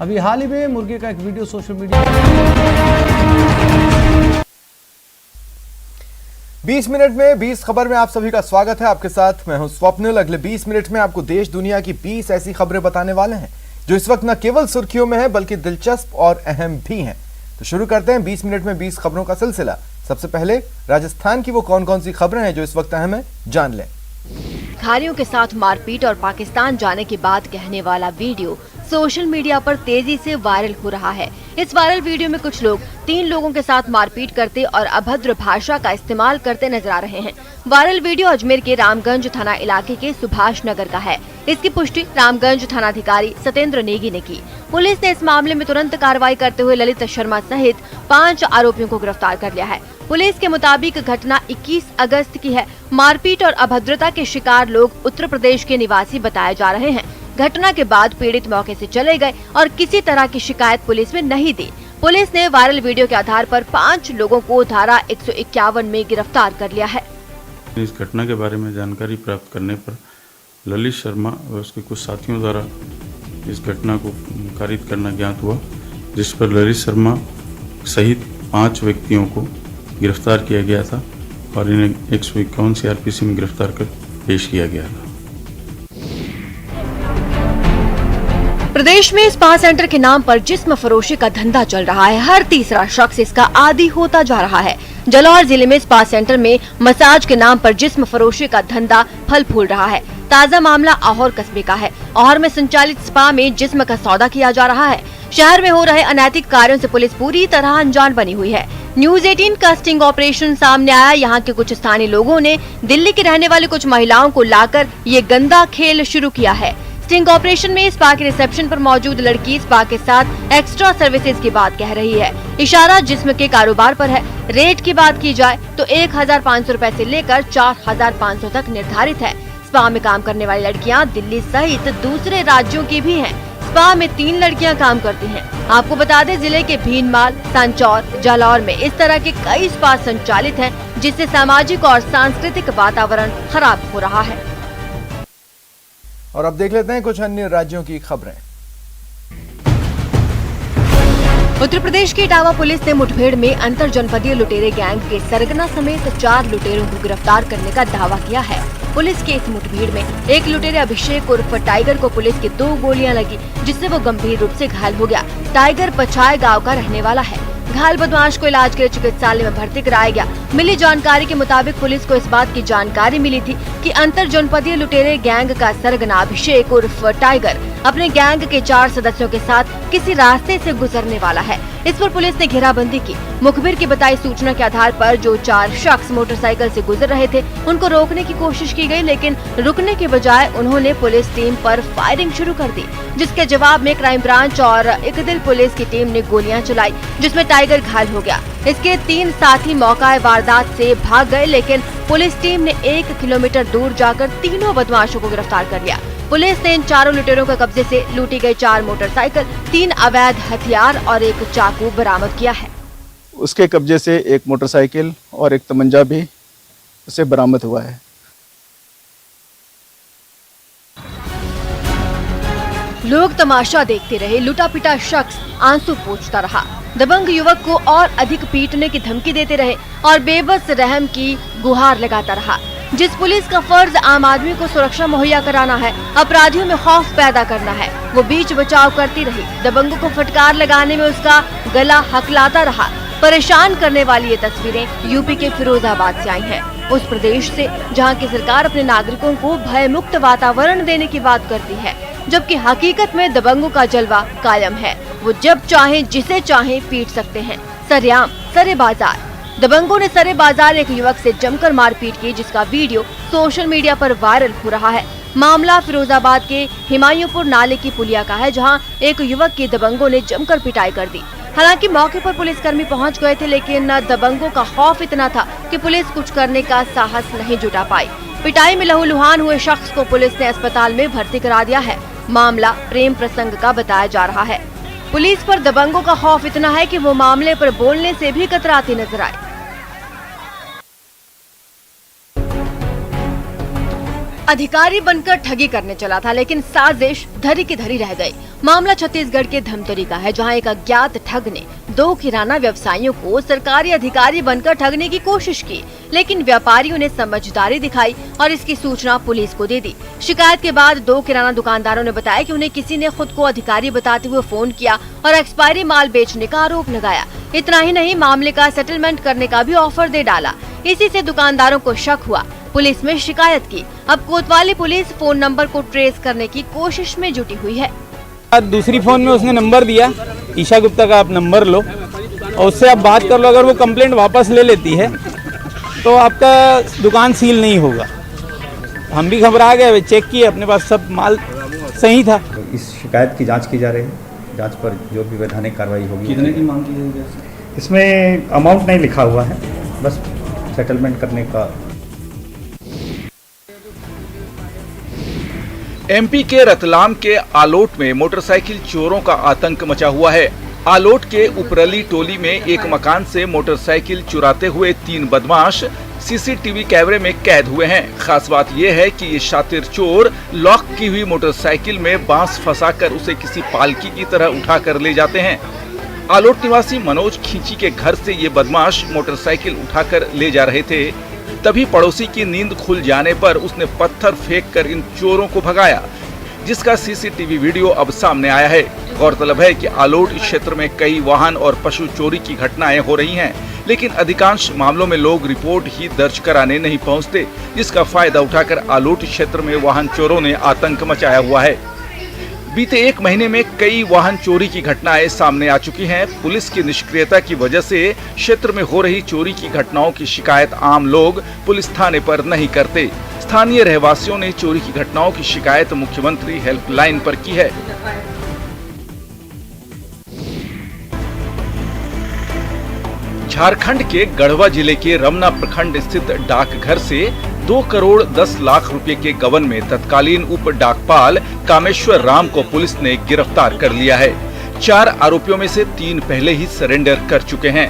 अभी हाल ही में मुर्गे का एक वीडियो सोशल मीडिया 20 मिनट में 20 खबर में आप सभी का स्वागत है। आपके साथ मैं हूं स्वप्निल। अगले 20 मिनट में आपको देश दुनिया की 20 ऐसी खबरें बताने वाले हैं जो इस वक्त न केवल सुर्खियों में है बल्कि दिलचस्प और अहम भी हैं। तो शुरू करते हैं 20 मिनट में 20 खबरों का सिलसिला। सबसे पहले राजस्थान की वो कौन कौन सी खबरें हैं जो इस वक्त अहम है, जान लें। भिखारियों के साथ मारपीट और पाकिस्तान जाने के बाद कहने वाला वीडियो सोशल मीडिया पर तेजी से वायरल हो रहा है। इस वायरल वीडियो में कुछ लोग 3 लोगों के साथ मारपीट करते और अभद्र भाषा का इस्तेमाल करते नजर आ रहे हैं। वायरल वीडियो अजमेर के रामगंज थाना इलाके के सुभाष नगर का है। इसकी पुष्टि रामगंज थानाधिकारी सत्येंद्र नेगी ने की। पुलिस ने इस मामले में तुरंत कार्रवाई करते हुए ललित शर्मा सहित 5 आरोपियों को गिरफ्तार कर लिया है। पुलिस के मुताबिक घटना 21 अगस्त की है। मारपीट और अभद्रता के शिकार लोग उत्तर प्रदेश के निवासी बताए जा रहे हैं। घटना के बाद पीड़ित मौके से चले गए और किसी तरह की शिकायत पुलिस में नहीं दी। पुलिस ने वायरल वीडियो के आधार पर 5 लोगों को धारा 151 में गिरफ्तार कर लिया है। इस घटना के बारे में जानकारी प्राप्त करने पर ललित शर्मा और उसके कुछ साथियों द्वारा इस घटना को कारित करना ज्ञात हुआ, जिस पर ललित शर्मा सहित 5 व्यक्तियों को गिरफ्तार किया गया था और इन्हें 151 CRPC में गिरफ्तार कर पेश किया गया था। प्रदेश में स्पा सेंटर के नाम पर जिस्म फरोशी का धंधा चल रहा है। हर तीसरा शख्स इसका आदी होता जा रहा है। जालौर जिले में स्पा सेंटर में मसाज के नाम पर जिस्म फरोशी का धंधा फल फूल रहा है। ताज़ा मामला आहोर कस्बे का है। आहोर में संचालित स्पा में जिस्म का सौदा किया जा रहा है। शहर में हो रहे अनैतिक कार्यों से पुलिस पूरी तरह अनजान बनी हुई है। न्यूज 18 का स्टिंग ऑपरेशन सामने आया। यहाँ के कुछ स्थानीय लोगों ने दिल्ली की रहने वाली कुछ महिलाओं को लाकर ये गंदा खेल शुरू किया है। स्टिंग ऑपरेशन में स्पा के रिसेप्शन पर मौजूद लड़की स्पा के साथ एक्स्ट्रा सर्विसेज की बात कह रही है। इशारा जिस्म के कारोबार पर है। रेट की बात की जाए तो 1500 रुपए से लेकर 4500 तक निर्धारित है। स्पा में काम करने वाली लड़कियां दिल्ली सहित दूसरे राज्यों की भी हैं। स्पा में 3 लड़कियां काम करती हैं। आपको बता दें, जिले के भीनमाल, सांचौर, जालौर में इस तरह के कई स्पा संचालित हैं, जिससे सामाजिक और सांस्कृतिक वातावरण खराब हो रहा है। और अब देख लेते हैं कुछ अन्य राज्यों की खबरें। उत्तर प्रदेश की इटावा पुलिस ने मुठभेड़ में अंतर जनपदीय लुटेरे गैंग के सरगना समेत 4 लुटेरों को गिरफ्तार करने का दावा किया है। पुलिस के इस मुठभेड़ में एक लुटेरे अभिषेक उर्फ टाइगर को पुलिस की 2 गोलियां लगी, जिससे वो गंभीर रूप से घायल हो गया। टाइगर पछाए गांव का रहने वाला है। घायल बदमाश को इलाज के लिए चिकित्सालय में भर्ती कराया गया। मिली जानकारी के मुताबिक पुलिस को इस बात की जानकारी मिली थी कि अंतर जनपदीय लुटेरे गैंग का सरगना अभिषेक उर्फ टाइगर अपने गैंग के 4 सदस्यों के साथ किसी रास्ते से गुजरने वाला है। इस पर पुलिस ने घेराबंदी की। मुखबिर की बताई सूचना के आधार पर जो 4 शख्स मोटरसाइकिल से गुजर रहे थे, उनको रोकने की कोशिश की गई, लेकिन रुकने के बजाय उन्होंने पुलिस टीम पर फायरिंग शुरू कर दी, जिसके जवाब में क्राइम ब्रांच और इकदिल पुलिस की टीम ने गोलियां चलाई, जिसमें टाइगर घायल हो गया। इसके 3 साथी मौका वारदात से भाग गए, लेकिन पुलिस टीम ने 1 किलोमीटर दूर जाकर तीनों बदमाशों को गिरफ्तार कर लिया। पुलिस ने इन 4 लुटेरों के कब्जे से लूटी गई 4 मोटरसाइकिल, 3 अवैध हथियार और 1 चाकू बरामद किया है। उसके कब्जे से 1 मोटरसाइकिल और 1 तमंचा भी उसे बरामद हुआ है। लोग तमाशा देखते रहे। लुटा पिटा शख्स आंसू पोंछता रहा। दबंग युवक को और अधिक पीटने की धमकी देते रहे और बेबस रहम की गुहार लगाता रहा। जिस पुलिस का फर्ज आम आदमी को सुरक्षा मुहैया कराना है, अपराधियों में खौफ पैदा करना है, वो बीच बचाव करती रही। दबंगों को फटकार लगाने में उसका गला हकलाता रहा। परेशान करने वाली ये तस्वीरें यूपी के फिरोजाबाद से आई हैं। उस प्रदेश से जहां की सरकार अपने नागरिकों को भय मुक्त वातावरण देने की बात करती है, जबकि हकीकत में दबंगों का जलवा कायम है। वो जब चाहे जिसे चाहे पीट सकते हैं। सरेआम सरे बाजार। दबंगों ने सरे बाजार एक युवक से जमकर मारपीट की, जिसका वीडियो सोशल मीडिया पर वायरल हो रहा है। मामला फिरोजाबाद के हिमायूपुर नाले की पुलिया का है, जहां एक युवक की दबंगों ने जमकर पिटाई कर दी। हालांकि मौके पर पुलिसकर्मी पहुंच गए थे, लेकिन दबंगों का खौफ इतना था कि पुलिस कुछ करने का साहस नहीं जुटा पाई। पिटाई में लहूलुहान हुए शख्स को पुलिस ने अस्पताल में भर्ती करा दिया है। मामला प्रेम प्रसंग का बताया जा रहा है। पुलिस पर दबंगों का खौफ इतना है कि वो मामले पर बोलने से भी कतराती नजर आए। अधिकारी बनकर ठगी करने चला था, लेकिन साजिश धरी की धरी रह गई। मामला छत्तीसगढ़ के धमतरी का है, जहां एक अज्ञात ठग ने 2 किराना व्यवसायियों को सरकारी अधिकारी बनकर ठगने की कोशिश की, लेकिन व्यापारियों ने समझदारी दिखाई और इसकी सूचना पुलिस को दे दी। शिकायत के बाद 2 किराना दुकानदारों ने बताया कि उन्हें किसी ने खुद को अधिकारी बताते हुए फोन किया और एक्सपायरी माल बेचने का आरोप लगाया। इतना ही नहीं, मामले का सेटलमेंट करने का भी ऑफर दे डाला। इसी से दुकानदारों को शक हुआ, पुलिस में शिकायत की। अब कोतवाली पुलिस फोन नंबर को ट्रेस करने की कोशिश में जुटी हुई है। दूसरी फोन में उसने नंबर दिया, ईशा गुप्ता का आप नंबर लो और उससे आप बात कर लो। अगर वो कंप्लेंट वापस ले लेती है तो आपका दुकान सील नहीं होगा। हम भी घबरा गए, चेक किए, अपने पास सब माल सही था। इस शिकायत की जांच की जा रही है, जांच पर जो भी वैधानिक कार्रवाई होगी। कितने की मांग की जाएगी? इसमें अमाउंट नहीं लिखा हुआ है, बस सेटलमेंट करने का। एमपी के रतलाम के आलोट में मोटरसाइकिल चोरों का आतंक मचा हुआ है। आलोट के उपरली टोली में एक मकान से मोटरसाइकिल चुराते हुए 3 बदमाश सीसीटीवी कैमरे में कैद हुए हैं। खास बात यह है कि ये शातिर चोर लॉक की हुई मोटरसाइकिल में बांस फंसाकर उसे किसी पालकी की तरह उठाकर ले जाते हैं। आलोट निवासी मनोज खींची के घर से ये बदमाश मोटरसाइकिल उठाकर ले जा रहे थे, तभी पड़ोसी की नींद खुल जाने पर उसने पत्थर फेंककर इन चोरों को भगाया, जिसका सीसीटीवी वीडियो अब सामने आया है। गौरतलब है कि आलोट क्षेत्र में कई वाहन और पशु चोरी की घटनाएं हो रही हैं, लेकिन अधिकांश मामलों में लोग रिपोर्ट ही दर्ज कराने नहीं पहुंचते, जिसका फायदा उठाकर आलोट क्षेत्र में वाहन चोरों ने आतंक मचाया हुआ है। बीते 1 महीने में कई वाहन चोरी की घटनाएं सामने आ चुकी हैं। पुलिस की निष्क्रियता की वजह से क्षेत्र में हो रही चोरी की घटनाओं की शिकायत आम लोग पुलिस थाने पर नहीं करते। स्थानीय रहवासियों ने चोरी की घटनाओं की शिकायत मुख्यमंत्री हेल्पलाइन पर की है। झारखंड के गढ़वा जिले के रमना प्रखंड स्थित डाकघर से 2 करोड़ 10 लाख रुपए के गबन में तत्कालीन उप डाकपाल कामेश्वर राम को पुलिस ने गिरफ्तार कर लिया है। 4 आरोपियों में से 3 पहले ही सरेंडर कर चुके हैं।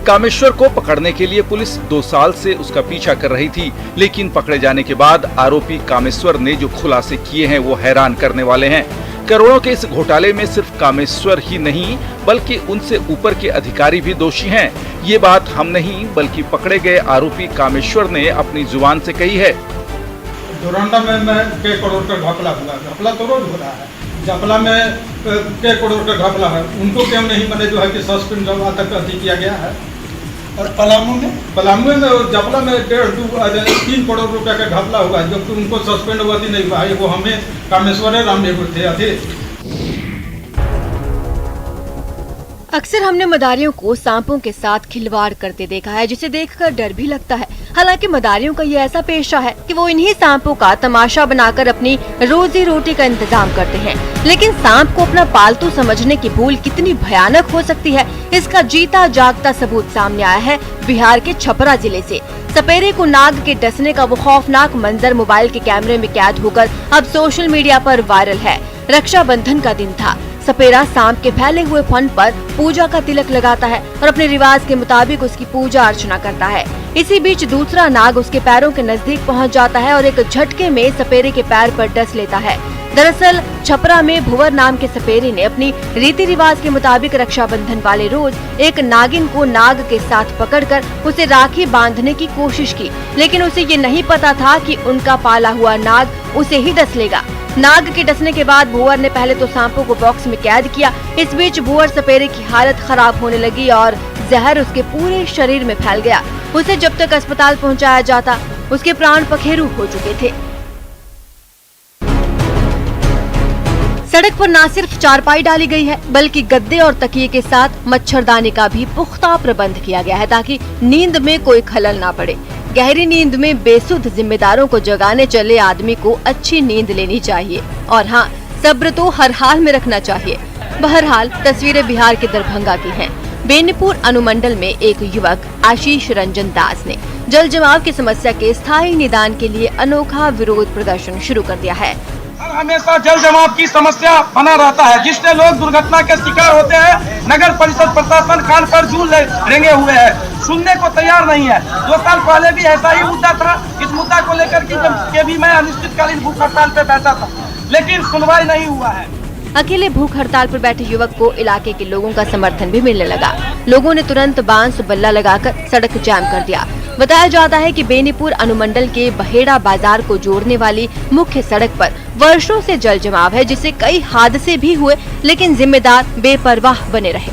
कामेश्वर को पकड़ने के लिए पुलिस 2 साल से उसका पीछा कर रही थी, लेकिन पकड़े जाने के बाद आरोपी कामेश्वर ने जो खुलासे किए हैं वो हैरान करने वाले हैं। करोड़ों के इस घोटाले में सिर्फ कामेश्वर ही नहीं, बल्कि उनसे ऊपर के अधिकारी भी दोषी हैं। ये बात हम नहीं, बल्कि पकड़े गए आरोपी कामेश्वर ने अपनी जुबान से कही है। डोरंडा में कई करोड़ का घपला हुआ, घपला तो रोज हो रहा है। जपला में कई करोड़ का घपला है, उनको क्यों नहीं मैंने जो है कि सस्पेंड तक अति किया गया है। और पलामू में जपला में 1.5-3 करोड़ रुपए का घपला हुआ, जबकि उनको सस्पेंड हुआ नहीं हुआ है। वो हमें कामेश्वर राम थे अधीर। अक्सर हमने मदारियों को सांपों के साथ खिलवाड़ करते देखा है, जिसे देखकर डर भी लगता है। हालांकि मदारियों का ये ऐसा पेशा है कि वो इन्हीं सांपों का तमाशा बनाकर अपनी रोजी रोटी का इंतजाम करते हैं। लेकिन सांप को अपना पालतू समझने की भूल कितनी भयानक हो सकती है, इसका जीता जागता सबूत सामने आया है बिहार के छपरा जिले से। सपेरे को नाग के डसने का वो खौफनाक मंजर मोबाइल के कैमरे में कैद होकर अब सोशल मीडिया पर वायरल है। रक्षाबंधन का दिन था। सपेरा सांप के फैले हुए फन पर पूजा का तिलक लगाता है और अपने रिवाज के मुताबिक उसकी पूजा अर्चना करता है। इसी बीच दूसरा नाग उसके पैरों के नजदीक पहुंच जाता है और एक झटके में सपेरे के पैर पर डस लेता है। दरअसल छपरा में भुवर नाम के सपेरे ने अपनी रीति रिवाज के मुताबिक रक्षाबंधन वाले रोज एक नागिन को नाग के साथ पकड़कर उसे राखी बांधने की कोशिश की, लेकिन उसे ये नहीं पता था कि उनका पाला हुआ नाग उसे ही डस लेगा। नाग के डसने के बाद भुवर ने पहले तो सांपों को बॉक्स में कैद किया। इस बीच भुवर सपेरे की हालत खराब होने लगी और जहर उसके पूरे शरीर में फैल गया। उसे जब तक अस्पताल पहुंचाया जाता, उसके प्राण पखेरु हो चुके थे। सड़क पर न सिर्फ चारपाई डाली गई है, बल्कि गद्दे और तकिए के साथ मच्छरदानी का भी पुख्ता प्रबंध किया गया है, ताकि नींद में कोई खलल ना पड़े। गहरी नींद में बेसुध जिम्मेदारों को जगाने चले आदमी को अच्छी नींद लेनी चाहिए और हाँ, सब्र तो हर हाल में रखना चाहिए। बहरहाल तस्वीरें बिहार के दरभंगा की हैं। बेनीपुर अनुमंडल में एक युवक आशीष रंजन दास ने जल जमाव की समस्या के स्थायी निदान के लिए अनोखा विरोध प्रदर्शन शुरू कर दिया है। हमेशा जल जमाव की समस्या बना रहता है, जिससे लोग दुर्घटना के शिकार होते हैं। नगर परिषद प्रशासन कान पर जूं रेंगे हुए है, सुनने को तैयार नहीं है। 2 साल पहले भी ऐसा ही मुद्दा था। इस मुद्दा को लेकर के भी मैं अनिश्चितकालीन भूख हड़ताल पे बैठा था, लेकिन सुनवाई नहीं हुआ है। अकेले भूख हड़ताल पर बैठे युवक को इलाके के लोगों का समर्थन भी मिलने लगा। लोगों ने तुरंत बांस बल्ला लगाकर सड़क जाम कर दिया। बताया जाता है कि बेनीपुर अनुमंडल के बहेड़ा बाजार को जोड़ने वाली मुख्य सड़क पर वर्षों से जल जमाव है, जिससे कई हादसे भी हुए, लेकिन जिम्मेदार बेपरवाह बने रहे।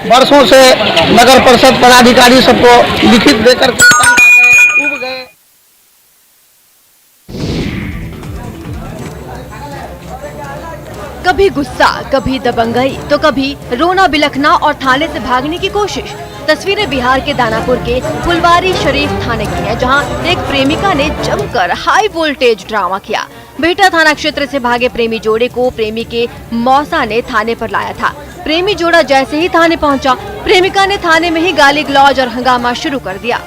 वर्षों से नगर परिषद पदाधिकारी सबको लिखित देकर उब गए। कभी गुस्सा, कभी दबंगई, तो कभी रोना बिलखना और थाने से भागने की कोशिश। तस्वीरें बिहार के दानापुर के फुलवारी शरीफ थाने की हैं, जहां एक प्रेमिका ने जमकर हाई वोल्टेज ड्रामा किया। बिहटा थाना क्षेत्र से भागे प्रेमी जोड़े को प्रेमी के मौसा ने थाने पर लाया था। प्रेमी जोड़ा जैसे ही थाने पहुंचा, प्रेमिका ने थाने में ही गाली गलौज और हंगामा शुरू कर दिया।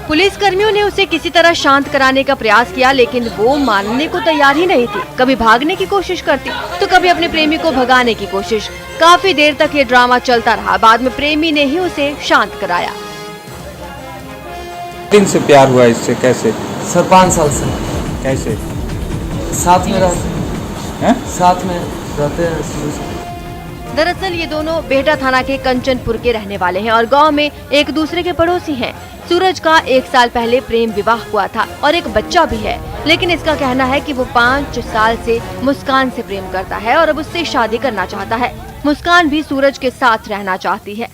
पुलिस कर्मियों ने उसे किसी तरह शांत कराने का प्रयास किया, लेकिन वो मानने को तैयार ही नहीं थी। कभी भागने की कोशिश करती, तो कभी अपने प्रेमी को भगाने की कोशिश। काफी देर तक ये ड्रामा चलता रहा। बाद में प्रेमी ने ही उसे शांत कराया। दिन से प्यार हुआ इससे? कैसे? सर 5 साल से। कैसे? साथ में रहते हैं शुरू से। दरअसल ये दोनों बेहटा थाना के कंचनपुर के रहने वाले हैं और गांव में एक दूसरे के पड़ोसी हैं। सूरज का 1 साल पहले प्रेम विवाह हुआ था और एक बच्चा भी है, लेकिन इसका कहना है कि वो 5 साल से मुस्कान से प्रेम करता है और अब उससे शादी करना चाहता है। मुस्कान भी सूरज के साथ रहना चाहती है।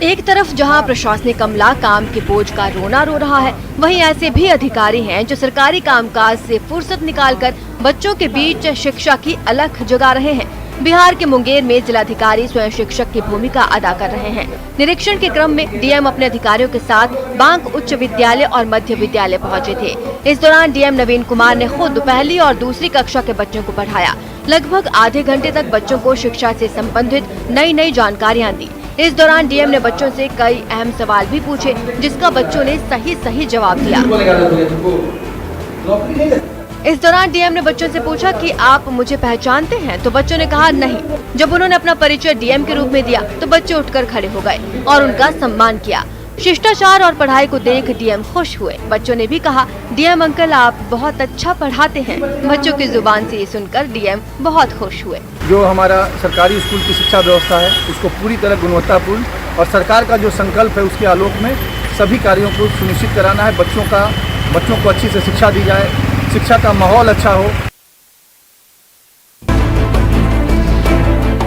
एक तरफ जहां प्रशासनिक अमला काम के बोझ का रोना रो रहा है, वहीं ऐसे भी अधिकारी हैं जो सरकारी कामकाज से फुर्सत निकालकर बच्चों के बीच शिक्षा की अलख जगा रहे हैं। बिहार के मुंगेर में जिलाधिकारी स्वयं शिक्षक की भूमिका अदा कर रहे हैं। निरीक्षण के क्रम में डीएम अपने अधिकारियों के साथ बांक उच्च विद्यालय और मध्य विद्यालय पहुंचे थे। इस दौरान डीएम नवीन कुमार ने खुद पहली और दूसरी कक्षा के बच्चों को पढ़ाया। लगभग आधे घंटे तक बच्चों को शिक्षा से संबंधित नई जानकारियाँ दी। इस दौरान डीएम ने बच्चों से कई अहम सवाल भी पूछे, जिसका बच्चों ने सही जवाब दिया। इस दौरान डीएम ने बच्चों से पूछा कि आप मुझे पहचानते हैं, तो बच्चों ने कहा नहीं। जब उन्होंने अपना परिचय डीएम के रूप में दिया, तो बच्चे उठकर खड़े हो गए और उनका सम्मान किया। शिष्टाचार और पढ़ाई को देख डीएम खुश हुए। बच्चों ने भी कहा, डीएम अंकल आप बहुत अच्छा पढ़ाते हैं। बच्चों की जुबान से ये सुनकर डीएम बहुत खुश हुए। जो हमारा सरकारी स्कूल की शिक्षा व्यवस्था है, उसको पूरी तरह गुणवत्तापूर्ण और सरकार का जो संकल्प है उसके आलोक में सभी कार्यों को सुनिश्चित कराना है। बच्चों को अच्छी से शिक्षा दी जाए, शिक्षा का माहौल अच्छा हो।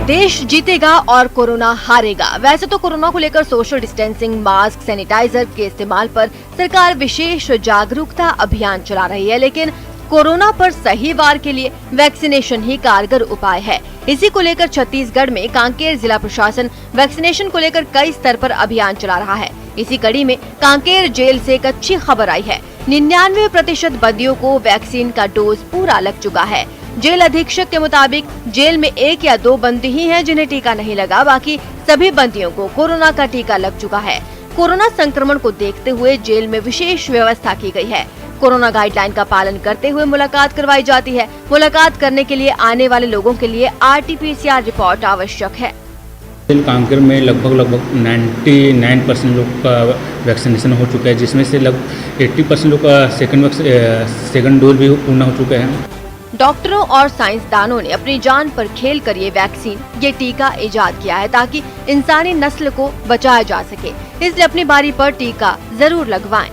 देश जीतेगा और कोरोना हारेगा। वैसे तो कोरोना को लेकर सोशल डिस्टेंसिंग, मास्क, सैनिटाइजर के इस्तेमाल पर सरकार विशेष जागरूकता अभियान चला रही है, लेकिन कोरोना पर सही वार के लिए वैक्सीनेशन ही कारगर उपाय है। इसी को लेकर छत्तीसगढ़ में कांकेर जिला प्रशासन वैक्सीनेशन को लेकर कई स्तर पर अभियान चला रहा है। इसी कड़ी में कांकेर जेल से एक अच्छी खबर आई है। 99% बंदियों को वैक्सीन का डोज पूरा लग चुका है। जेल अधीक्षक के मुताबिक जेल में 1 या 2 बंदी ही हैं जिन्हें टीका नहीं लगा, बाकी सभी बंदियों को कोरोना का टीका लग चुका है। कोरोना संक्रमण को देखते हुए जेल में विशेष व्यवस्था की गई है। कोरोना गाइडलाइन का पालन करते हुए मुलाकात करवाई जाती है। मुलाकात करने के लिए आने वाले लोगों के लिए RT-PCR रिपोर्ट आवश्यक है। कांकेर में लगभग 99% लोग का वैक्सीनेशन हो चुका है, जिसमें से लगभग 80% लोग का सेकंड डोज भी पूर्ण हो चुके हैं। डॉक्टरों और साइंसदानों ने अपनी जान पर खेल कर ये वैक्सीन, ये टीका इजाद किया है ताकि इंसानी नस्ल को बचाया जा सके। इसलिए अपनी बारी पर टीका जरूर लगवाएं।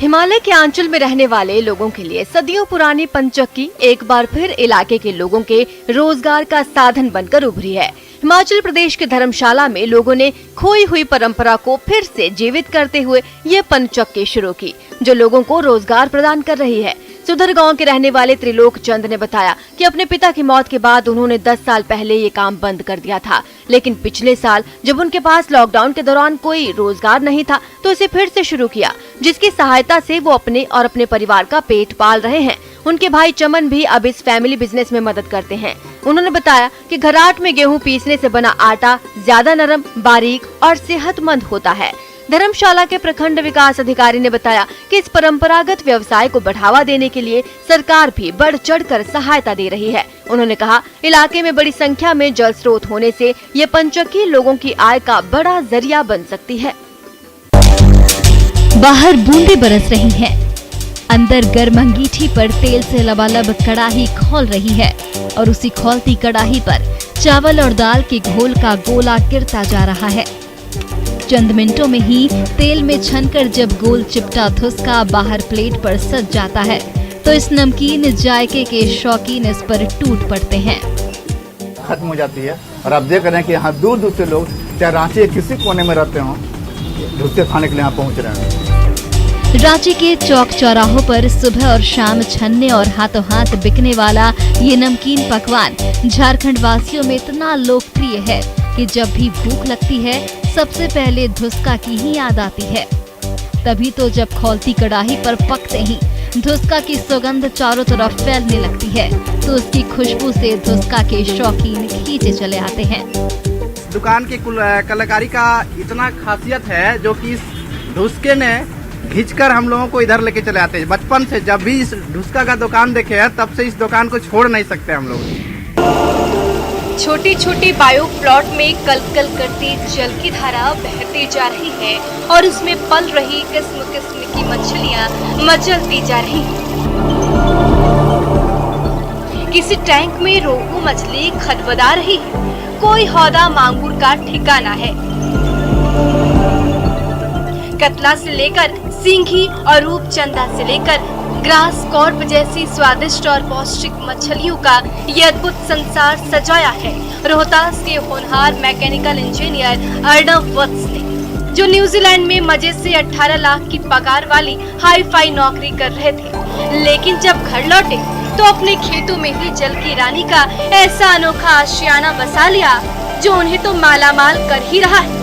हिमालय के आंचल में रहने वाले लोगों के लिए सदियों पुरानी पंचक्की एक बार फिर इलाके के लोगों के रोजगार का साधन बनकर उभरी है। हिमाचल प्रदेश के धर्मशाला में लोगों ने खोई हुई परंपरा को फिर से जीवित करते हुए ये पंचक्की शुरू की, जो लोगों को रोजगार प्रदान कर रही है। सुधर गांव के रहने वाले त्रिलोक चंद ने बताया कि अपने पिता की मौत के बाद उन्होंने 10 साल पहले ये काम बंद कर दिया था, लेकिन पिछले साल जब उनके पास लॉकडाउन के दौरान कोई रोजगार नहीं था तो इसे फिर से शुरू किया, जिसकी सहायता से वो अपने और अपने परिवार का पेट पाल रहे हैं। उनके भाई चमन भी अब इस फैमिली बिजनेस में मदद करते हैं। उन्होंने बताया कि घराट में गेहूं पीसने से बना आटा ज्यादा नरम, बारीक और सेहतमंद होता है। धर्मशाला के प्रखंड विकास अधिकारी ने बताया कि इस परंपरागत व्यवसाय को बढ़ावा देने के लिए सरकार भी बढ़ चढ़कर सहायता दे रही है। उन्होंने कहा, इलाके में बड़ी संख्या में जल स्रोत होने से ये पंचकी लोगों की आय का बड़ा जरिया बन सकती है। बाहर बूंदें बरस रही हैं, अंदर गर्म अंगीठी पर तेल से लबालब कड़ाही खौल रही है और उसी खौलती कड़ाही पर चावल और दाल के घोल का गोला गिरता जा रहा है। चंद मिनटों में ही तेल में छनकर जब गोल चिपटा धुसका बाहर प्लेट पर सज जाता है तो इस नमकीन जायके के शौकीन इस पर टूट पड़ते हैं। खत्म हो जाती है और आप देख रहे हैं कि यहाँ दूर दूर से लोग, चाहे रांची के किसी कोने में रहते हों, धुसके खाने के लिए यहाँ पहुँच रहे हैं। रांची के चौक चौराहों पर सुबह और शाम छन्ने और हाथों हाथ बिकने वाला ये नमकीन पकवान झारखंड वासियों में इतना लोकप्रिय है कि जब भी भूख लगती है सबसे पहले धुसका की ही याद आती है। तभी तो जब खौलती कड़ाही पर पकते ही धुसका की सुगंध चारों तरफ फैलने लगती है तो उसकी खुशबू से धुसका के शौकीन खींचे चले आते हैं। दुकान की कलाकारी का इतना खासियत है जो कि इस धुसके ने खींचकर हम लोगों को इधर लेके चले आते हैं। बचपन से जब भी इस धुसका का दुकान देखे हैं तब से इस दुकान को छोड़ नहीं सकते हम लोग। छोटी छोटी बायो प्लॉट में कलकल करती जल की धारा बहती जा रही है और उसमें पल रही किस्म किस्म की मछलियां मचलती जा रही हैं। किसी टैंक में रोहू मछली खदबदा रही है, कोई हौदा मांगुर का ठिकाना है। कतला से लेकर सिंघी और रूपचंदा से लेकर ग्रास कॉर्प जैसी स्वादिष्ट और पौष्टिक मछलियों का ये अद्भुत संसार सजाया है रोहतास के होनहार मैकेनिकल इंजीनियर अर्णव वत्स ने, जो न्यूजीलैंड में मजे से 18 लाख की पगार वाली हाई फाई नौकरी कर रहे थे, लेकिन जब घर लौटे तो अपने खेतों में ही जल की रानी का ऐसा अनोखा आशियाना बसा लिया जो उन्हें तो मालामाल कर ही रहा है,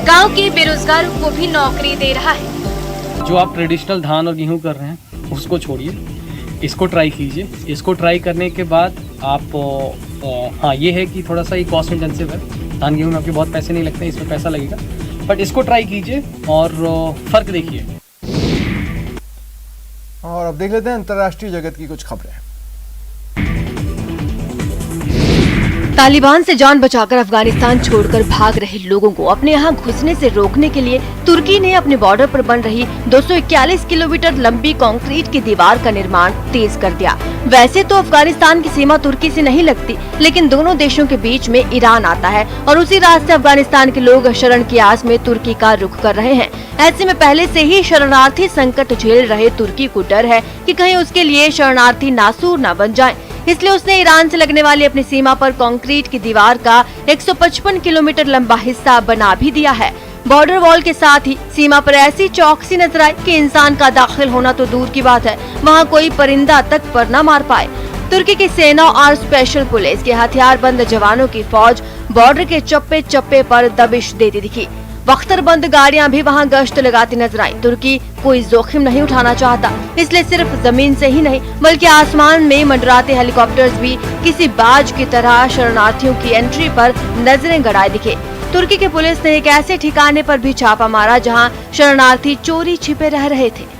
गांव के बेरोजगारों को भी नौकरी दे रहा है। जो आप ट्रेडिशनल धान और गेहूं कर रहे हैं उसको छोड़िए, इसको ट्राई कीजिए। इसको ट्राई करने के बाद आप हाँ ये है कि थोड़ा सा ये कॉस्ट इंटेंसिव है। धान गेहूं में आपके बहुत पैसे नहीं लगते हैं, इसमें पैसा लगेगा, बट इसको ट्राई कीजिए और फर्क देखिए। और अब देख लेते हैं अंतर्राष्ट्रीय जगत की कुछ खबरें। तालिबान से जान बचाकर अफगानिस्तान छोड़कर भाग रहे लोगों को अपने यहाँ घुसने से रोकने के लिए तुर्की ने अपने बॉर्डर पर बन रही 241 किलोमीटर लंबी कंक्रीट की दीवार का निर्माण तेज कर दिया। वैसे तो अफगानिस्तान की सीमा तुर्की से नहीं लगती, लेकिन दोनों देशों के बीच में ईरान आता है और उसी रास्ते अफगानिस्तान के लोग शरण की आस में तुर्की का रुख कर रहे हैं। ऐसे में पहले से ही शरणार्थी संकट झेल रहे तुर्की को डर है कि कहीं उसके लिए शरणार्थी नासूर न बन जाएं। इसलिए उसने ईरान से लगने वाली अपनी सीमा पर कंक्रीट की दीवार का 155 किलोमीटर लंबा हिस्सा बना भी दिया है। बॉर्डर वॉल के साथ ही सीमा पर ऐसी चौकसी नजर आई कि इंसान का दाखिल होना तो दूर की बात है, वहाँ कोई परिंदा तक पर न मार पाए। तुर्की की सेना और स्पेशल पुलिस के हथियारबंद जवानों की फौज बॉर्डर के चप्पे चप्पे पर दबिश देती दिखी। बख्तरबंद गाड़ियां भी वहां गश्त लगाती नजर आई। तुर्की कोई जोखिम नहीं उठाना चाहता, इसलिए सिर्फ जमीन से ही नहीं बल्कि आसमान में मंडराते हेलीकॉप्टर्स भी किसी बाज की तरह शरणार्थियों की एंट्री पर नजरें गड़ाए दिखे। तुर्की की पुलिस ने एक ऐसे ठिकाने पर भी छापा मारा जहां शरणार्थी चोरी छिपे रह रहे थे।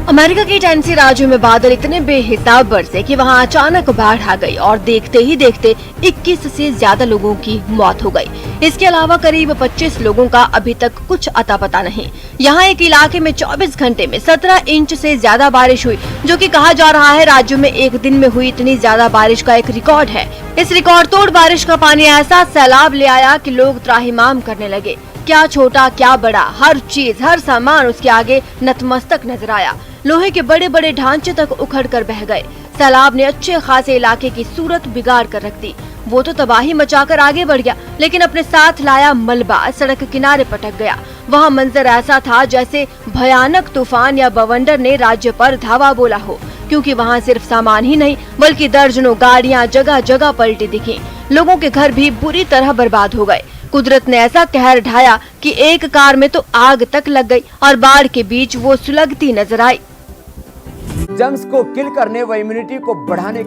अमेरिका के टेनेसी राज्य में बादल इतने बेहिसाब बरसे कि वहां अचानक बाढ़ आ गई और देखते ही देखते 21 से ज्यादा लोगों की मौत हो गई। इसके अलावा करीब 25 लोगों का अभी तक कुछ अता पता नहीं। यहाँ एक इलाके में 24 घंटे में 17 इंच से ज्यादा बारिश हुई, जो कि कहा जा रहा है राज्य में एक दिन में हुई इतनी ज्यादा बारिश का एक रिकॉर्ड है। इस रिकॉर्ड तोड़ बारिश का पानी ऐसा सैलाब ले आया कि लोग त्राहिमाम करने लगे। क्या छोटा क्या बड़ा, हर चीज हर सामान उसके आगे नतमस्तक नजर आया। लोहे के बड़े बड़े ढांचे तक उखड़ कर बह गए। सैलाब ने अच्छे खासे इलाके की सूरत बिगाड़ कर रख दी। वो तो तबाही मचाकर आगे बढ़ गया, लेकिन अपने साथ लाया मलबा सड़क किनारे पटक गया। वहाँ मंजर ऐसा था जैसे भयानक तूफान या बवंडर ने राज्य पर धावा बोला हो, क्योंकि वहाँ सिर्फ सामान ही नहीं बल्कि दर्जनों गाड़ियाँ जगह जगह पलटी दिखी। लोगों के घर भी बुरी तरह बर्बाद हो गए। कुदरत ने ऐसा कहर ढाया कि एक कार में तो आग तक लग गई और बाढ़ के बीच वो सुलगती नजर आई। जर्म्स को किल करने व इम्यूनिटी को बढ़ाने